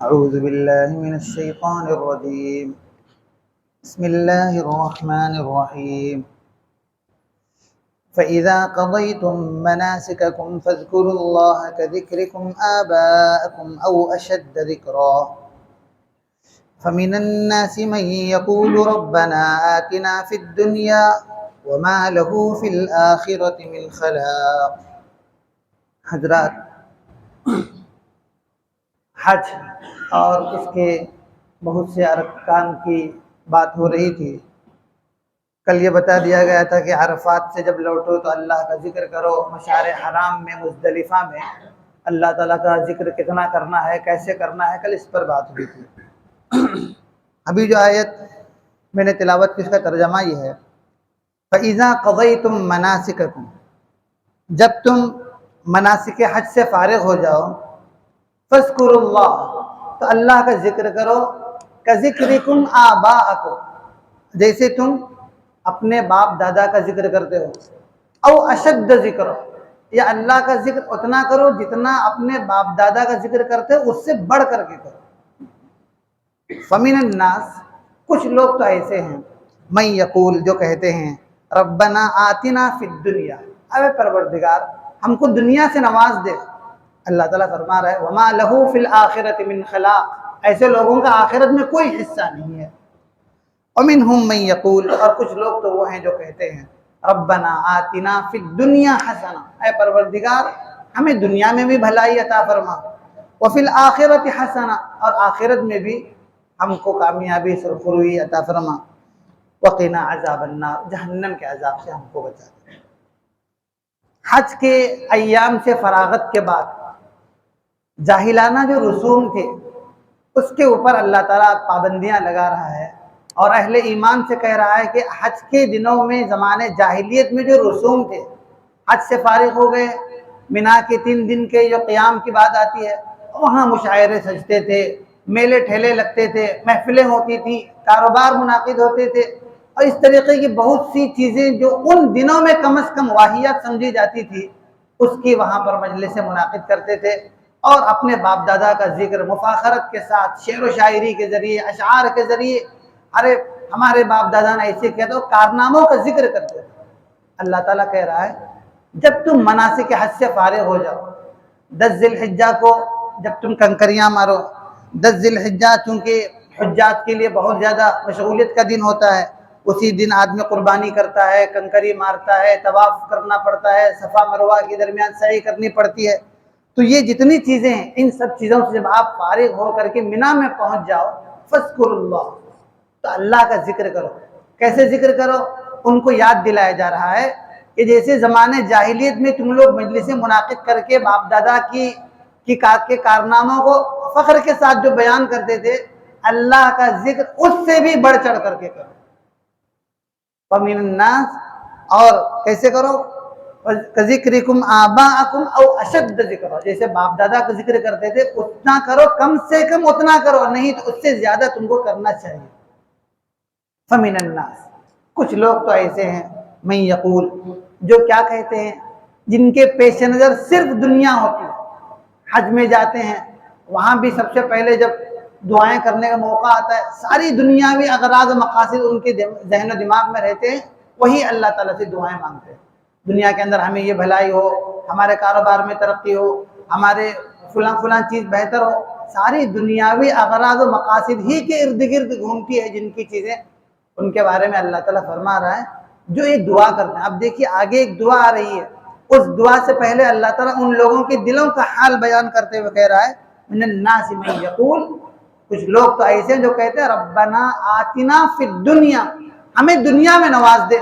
أعوذ بالله من الشيطان الرجيم. بسم الله الرحمن الرحيم. فإذا قضيتم مناسككم فاذكروا الله كذكركم آباءكم أو أشد ذكرا فمن الناس من يقول ربنا آتنا في الدنيا وما له في الآخرة من خلاق. حضرات، حج اور اس کے بہت سے ارکان کی بات ہو رہی تھی. کل یہ بتا دیا گیا تھا کہ عرفات سے جب لوٹو تو اللہ کا ذکر کرو. مشعر حرام میں مزدلفہ میں اللہ تعالیٰ کا ذکر کتنا کرنا ہے، کیسے کرنا ہے، کل اس پر بات ہوئی تھی. ابھی جو آیت میں نے تلاوت کی اس کا ترجمہ یہ ہے: فَإِذَا قَضَيْتُم مَنَاسِكَكُم، جب تم مناسک حج سے فارغ ہو جاؤ، فَاذْكُرُوا اللَّهَ، تو اللہ کا ذکر کرو، كَذِكْرِكُمْ آبَاءَكُمْ، جیسے تم اپنے باپ دادا کا ذکر کرتے ہو. او اشد ذکر، یا اللہ کا ذکر اتنا کرو جتنا اپنے باپ دادا کا ذکر کرتے ہو اس سے بڑھ کر کے کرو. فمن الناس، کچھ لوگ تو ایسے ہیں، من یقول، جو کہتے ہیں، ربنا آتنا فی الدنیا، اے پروردگار ہم کو دنیا سے نواز دے. اللہ تعالیٰ فرما رہا ہے وما لہ فی الآخرۃ من خلاق، ایسے لوگوں کا آخرت میں کوئی حصہ نہیں ہے. ومنہم من یقول، اور کچھ لوگ تو وہ ہیں جو کہتے ہیں، ربنا آتنا فی الدنیا حسنہ، اے پروردگار ہمیں دنیا میں بھی بھلائی عطا فرما، وفی الآخرۃ حسنہ، اور آخرت میں بھی ہم کو کامیابی سرخروئی عطا فرما، وقنا عذاب النار، جہنم کے عذاب سے ہم کو بچا دے. حج کے ایام سے فراغت کے بعد جاہلانہ جو رسوم تھے اس کے اوپر اللہ تعالیٰ پابندیاں لگا رہا ہے، اور اہل ایمان سے کہہ رہا ہے کہ حج کے دنوں میں زمانے جاہلیت میں جو رسوم تھے، حج سے فارغ ہو گئے، مینا کے 3 دن کے جو قیام کی بات آتی ہے، وہاں مشاعرے سجتے تھے، میلے ٹھیلے لگتے تھے، محفلیں ہوتی تھیں، کاروبار منعقد ہوتے تھے، اور اس طریقے کی بہت سی چیزیں جو ان دنوں میں کم از کم واہیات سمجھی جاتی تھی اس کی وہاں پر مجلسیں منعقد کرتے تھے، اور اپنے باپ دادا کا ذکر مفاخرت کے ساتھ شعر و شاعری کے ذریعے، اشعار کے ذریعے، ارے ہمارے باپ دادا نے ایسے کیا، تو کارناموں کا ذکر کرتے تھے. اللہ تعالیٰ کہہ رہا ہے جب تم مناسک حج سے فارغ ہو جاؤ، 10 ذی الحجہ کو جب تم کنکریاں مارو، 10 ذی الحجہ چونکہ حجات کے لیے بہت زیادہ مشغولیت کا دن ہوتا ہے، اسی دن آدمی قربانی کرتا ہے، کنکری مارتا ہے، طواف کرنا پڑتا ہے، صفا مروہ کے درمیان سعی کرنی پڑتی ہے. تو یہ جتنی چیزیں ہیں، ان سب چیزوں سے جب آپ فارغ ہو کر کے مینا میں پہنچ جاؤ، فاذکروا اللہ، تو اللہ کا ذکر کرو. کیسے ذکر کرو؟ ان کو یاد دلایا جا رہا ہے کہ جیسے زمانے جاہلیت میں تم لوگ مجلسیں منعقد کر کے باپ دادا کے کارناموں کو فخر کے ساتھ جو بیان کرتے تھے، اللہ کا ذکر اس سے بھی بڑھ چڑھ کر کے کرو. ومن الناس، اور کیسے کرو؟ کذکرکم آباءکم او اشد ذکر، جیسے باپ دادا کا ذکر کرتے تھے اتنا کرو، کم سے کم اتنا کرو، نہیں تو اس سے زیادہ تم کو کرنا چاہیے. فمن الناس، کچھ لوگ تو ایسے ہیں، من یقول، جو کیا کہتے ہیں، جن کے پیش نظر صرف دنیا ہوتی ہے. حج میں جاتے ہیں، وہاں بھی سب سے پہلے جب دعائیں کرنے کا موقع آتا ہے، ساری دنیاوی اغراض و مقاصد ان کے ذہن و دماغ میں رہتے ہیں، وہی اللہ تعالیٰ سے دعائیں مانگتے ہیں. دنیا کے اندر ہمیں یہ بھلائی ہو، ہمارے کاروبار میں ترقی ہو، ہمارے فلاں چیز بہتر ہو. ساری دنیاوی اغراض و مقاصد ہی کے ارد گرد گھومتی ہے جن کی چیزیں، ان کے بارے میں اللہ تعالیٰ فرما رہا ہے جو یہ دعا کرتے ہیں. اب دیکھیے آگے ایک دعا آ رہی ہے، اس دعا سے پہلے اللہ تعالیٰ ان لوگوں کے دلوں کا حال بیان کرتے ہوئے کہہ رہا ہے من الناس من یقول، کچھ لوگ تو ایسے ہیں جو کہتے ہیں ربنا آتنا فی الدنیا، ہمیں دنیا میں نواز دے.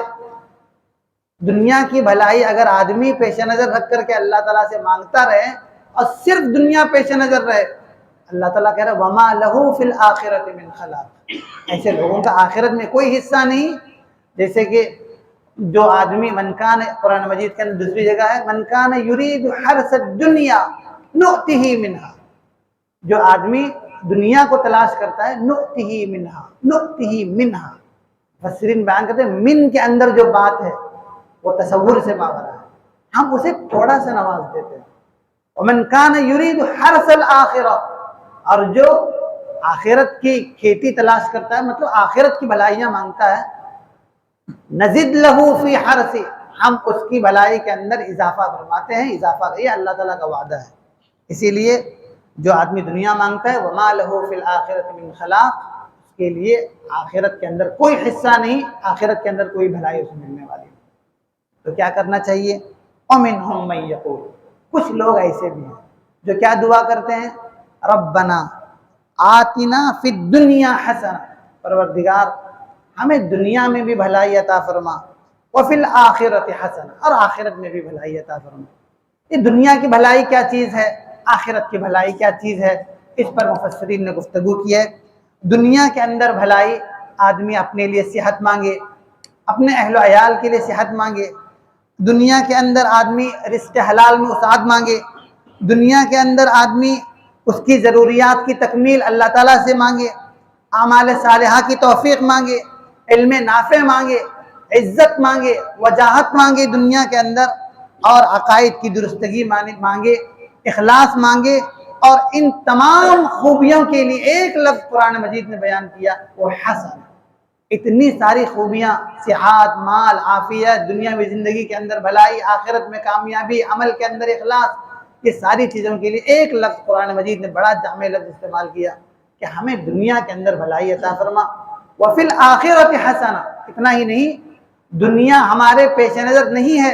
دنیا کی بھلائی اگر آدمی پیش نظر رکھ کر کے اللہ تعالیٰ سے مانگتا رہے اور صرف دنیا پیش نظر رہے، اللہ تعالیٰ کہہ رہا ہے وما لہ فی الآخرۃ من خلاق، ایسے لوگوں کا آخرت میں کوئی حصہ نہیں. جیسے کہ جو آدمی من کان، قرآن مجید کے اندر دوسری جگہ ہے من کان یرید حرث الدنیا نؤتہ منہا، جو آدمی دنیا کو تلاش کرتا ہے، نؤتہ منہا. مفسرین بیان کرتے ہیں من کے اندر جو بات ہے وہ تصور سے ماورا ہے، ہم اسے تھوڑا سا نواز دیتے ہیں. ومن کان یرید حرث الآخرہ، اور جو آخرت کی کھیتی تلاش کرتا ہے، مطلب آخرت کی بھلائیاں مانگتا ہے، نزد لہو فی حرثی، ہم اس کی بھلائی کے اندر اضافہ فرماتے ہیں۔ اضافہ یہ اللہ تعالیٰ کا وعدہ ہے۔ اسی لیے جو آدمی دنیا مانگتا ہے وما لہو فی الآخرۃ من خلاق، اس کے لیے آخرت کے اندر کوئی حصہ نہیں، آخرت کے اندر کوئی بھلائی اسے ملنے والی نہیں۔ تو کیا کرنا چاہیے؟ ومنہم من یقول، کچھ لوگ ایسے بھی ہیں جو کیا دعا کرتے ہیں؟ ربنا آتنا فی الدنیا حسنہ، پروردگار ہمیں دنیا میں بھی بھلائی عطا فرما، وفی الآخرۃ حسنہ، اور آخرت میں بھی بھلائی عطا فرما۔ یہ دنیا کی بھلائی کیا چیز ہے، آخرت کی بھلائی کیا چیز ہے، اس پر مفسرین نے گفتگو کی ہے۔ دنیا کے اندر بھلائی، آدمی اپنے لیے صحت مانگے، اپنے اہل و عیال کے لیے صحت مانگے، دنیا کے اندر آدمی رزق حلال میں وسعت مانگے، دنیا کے اندر آدمی اس کی ضروریات کی تکمیل اللہ تعالیٰ سے مانگے، اعمال صالحہ کی توفیق مانگے، علم نافع مانگے، عزت مانگے، وجاہت مانگے دنیا کے اندر، اور عقائد کی درستگی مانگے، اخلاص مانگے، اور ان تمام خوبیوں کے لیے ایک لفظ قرآن مجید نے بیان کیا، وہ حسن۔ اتنی ساری خوبیاں، صحت، مال، عافیت، دنیاوی زندگی کے اندر بھلائی، آخرت میں کامیابی، عمل کے اندر اخلاص، یہ ساری چیزوں کے لیے ایک لفظ قرآن مجید نے بڑا جامع لفظ استعمال کیا کہ ہمیں دنیا کے اندر بھلائی عطا فرما، وفی الآخرۃ حسنہ۔ اتنا ہی نہیں، دنیا ہمارے پیش نظر نہیں ہے،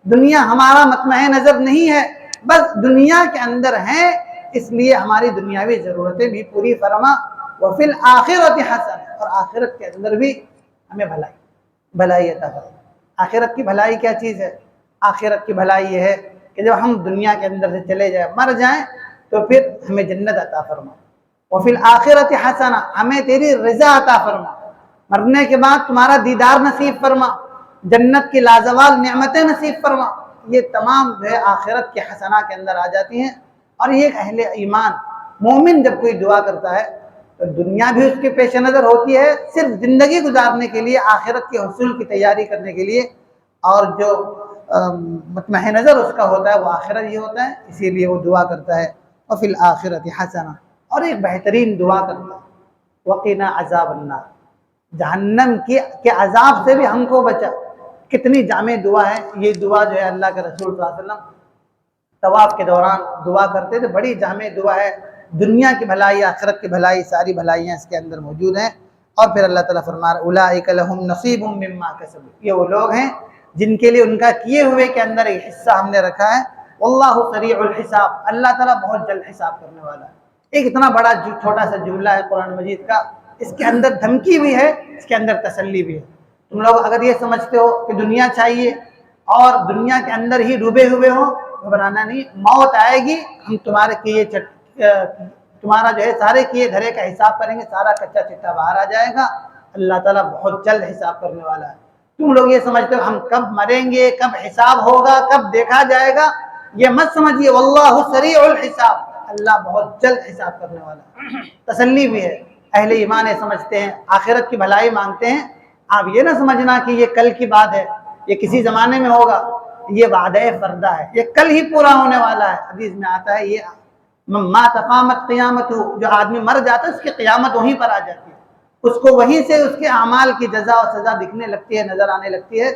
دنیا ہمارا مطمع نظر نہیں ہے، بس دنیا کے اندر ہیں، اس لیے ہماری دنیاوی ضرورتیں بھی پوری فرما، وفی الآخرۃ حسنہ، اور آخرت کے اندر بھی ہمیں بھلائی عطا فرما۔ آخرت کی بھلائی کیا چیز ہے؟ آخرت کی بھلائی یہ ہے کہ جب ہم دنیا کے اندر سے چلے جائیں، مر جائیں، تو پھر ہمیں جنت عطا فرما، وفی الآخرۃ حسنہ، ہمیں تیری رضا عطا فرما، مرنے کے بعد تمہارا دیدار نصیب فرما، جنت کی لازوال نعمتیں نصیب فرما۔ یہ تمام جو ہے آخرت کے حسنہ کے اندر آ جاتی ہیں۔ اور یہ ایک اہل ایمان مومن جب کوئی دعا کرتا ہے تو دنیا بھی اس کے پیش نظر ہوتی ہے، صرف زندگی گزارنے کے لیے، آخرت کے حصول کی تیاری کرنے کے لیے، اور جو مطمع نظر اس کا ہوتا ہے وہ آخرت ہی ہوتا ہے، اسی لیے وہ دعا کرتا ہے وفی الآخرۃ حسنہ۔ اور ایک بہترین دعا کرتا ہے، وقنا عذاب النار، جہنم کے عذاب سے بھی ہم کو بچا۔ کتنی جامع دعا ہے یہ دعا، جو ہے اللہ کے رسول صلی اللہ علیہ وسلم طواف کے دوران دعا کرتے تھے، بڑی جامع دعا ہے، دنیا کی بھلائی، آخرت کی بھلائی، ساری بھلائیاں اس کے اندر موجود ہیں۔ اور پھر اللہ تعالیٰ فرما رہا اولئک لہم نصیب مما کسبوا، یہ وہ لوگ ہیں جن کے لیے ان کا کیے ہوئے کے اندر ایک حصہ ہم نے رکھا ہے، واللہ سریع الحساب، اللہ تعالیٰ بہت جلد حساب کرنے والا ہے۔ ایک اتنا بڑا چھوٹا سا جملہ ہے قرآن مجید کا، اس کے اندر دھمکی بھی ہے، اس کے اندر تسلی بھی ہے۔ تم لوگ اگر یہ سمجھتے ہو کہ دنیا چاہیے اور دنیا کے اندر ہی ڈوبے ہوئے ہو، گھبرانا نہیں، موت آئے گی، ہم تمہارا جو ہے سارے کیے دھرے کا حساب کریں گے، سارا کچا چٹا باہر آ جائے گا، اللہ تعالیٰ بہت جلد حساب کرنے والا ہے۔ تم لوگ یہ سمجھتے ہو ہم کب مریں گے، کب حساب ہوگا، کب دیکھا جائے گا، یہ مت سمجھیے، واللہ سریع الحساب، اللہ بہت جلد حساب کرنے والا ہے۔ تسلی بھی ہے، اہل ایمان یہ سمجھتے ہیں، آخرت کی بھلائی مانگتے ہیں، آپ یہ نہ سمجھنا کہ یہ کل کی بات ہے، یہ کسی زمانے میں ہوگا، یہ وعدہ فردہ ہے، یہ کل ہی پورا ہونے والا ہے۔ حدیث میں آتا ہے یہ مات قامت قیامت، جو آدمی مر جاتا ہے اس کی قیامت وہیں پر آ جاتی ہے، اس کو وہیں سے اس کے اعمال کی جزا و سزا دکھنے لگتی ہے، نظر آنے لگتی ہے۔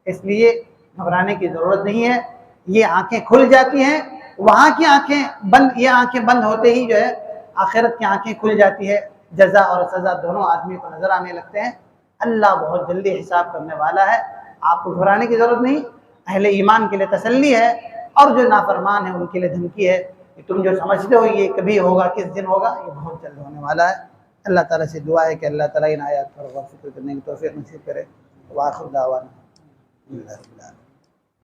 اس لیے گھبرانے کی ضرورت نہیں ہے، یہ آنکھیں کھل جاتی ہیں، وہاں کی آنکھیں بند، یہ آنکھیں بند ہوتے ہی جو ہے آخرت کی آنکھیں کھل جاتی ہے، جزا اور سزا دونوں آدمی کو نظر آنے لگتے ہیں۔ اللہ بہت جلدی حساب کرنے والا ہے، آپ کو گھبرانے کی ضرورت نہیں۔ اہل ایمان کے لیے تسلی ہے، اور جو نافرمان ہیں ان کے لیے دھمکی ہے کہ تم جو سمجھتے ہو یہ کبھی ہوگا، کس دن ہوگا، یہ بہت جلد ہونے والا ہے۔ اللہ تعالیٰ سے دعا ہے کہ اللہ تعالیٰ ان آیات پر غور و فکر کرنے کی توفیق نصیب کرے۔ وآخر دعوانا